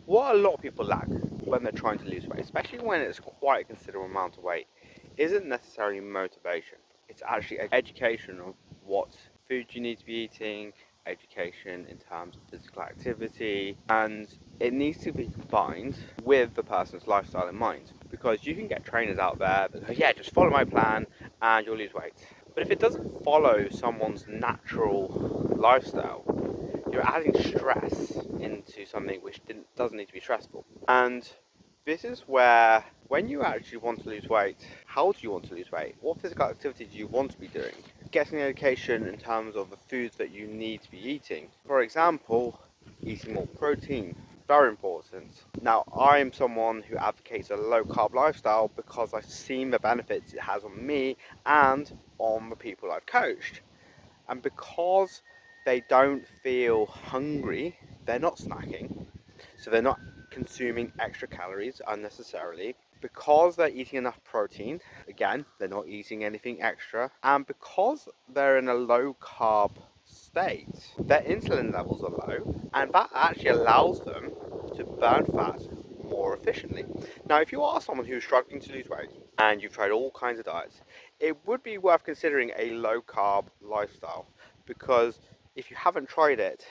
What a lot of people lack when they're trying to lose weight, especially when it's quite a considerable amount of weight, isn't necessarily motivation. It's actually education of what food you need to be eating, education in terms of physical activity, and it needs to be combined with the person's lifestyle in mind. Because you can get trainers out there that go, yeah, just follow my plan and you'll lose weight. But if it doesn't follow someone's natural lifestyle, you're adding stress into something which doesn't need to be stressful. And this is where, when you actually want to lose weight, how do you want to lose weight? What physical activity do you want to be doing? Getting education in terms of the foods that you need to be eating. For example, eating more protein. Very important. Now, I am someone who advocates a low carb lifestyle because I've seen the benefits it has on me and on the people I've coached. And because they don't feel hungry, they're not snacking, so they're not consuming extra calories unnecessarily. Because they're eating enough protein, again, they're not eating anything extra. And because they're in a low carb state, their insulin levels are low, and that actually allows them to burn fat more efficiently. Now, if you are someone who's struggling to lose weight and you've tried all kinds of diets, it would be worth considering a low carb lifestyle, because if you haven't tried it,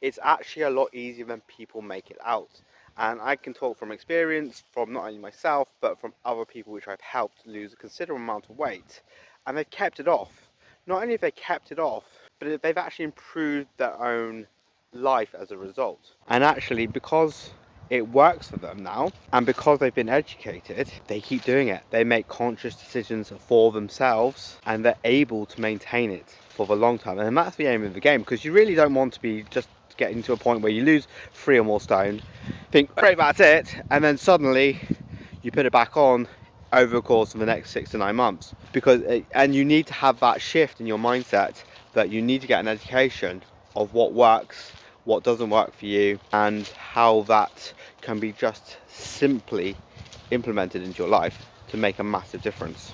it's actually a lot easier than people make it out. And I can talk from experience from not only myself but from other people which I've helped lose a considerable amount of weight, and they've kept it off. Not only have they kept it off, but they've actually improved their own life as a result. And actually, because it works for them now, and because they've been educated, they keep doing it. They make conscious decisions for themselves, and they're able to maintain it for the long term. And that's the aim of the game, because you really don't want to be just getting to a point where you lose 3 or more stone, think, great, that's it, and then suddenly you put it back on over the course of the next 6 to 9 months. And you need to have that shift in your mindset that you need to get an education of what works, what doesn't work for you, and how that can be just simply implemented into your life to make a massive difference.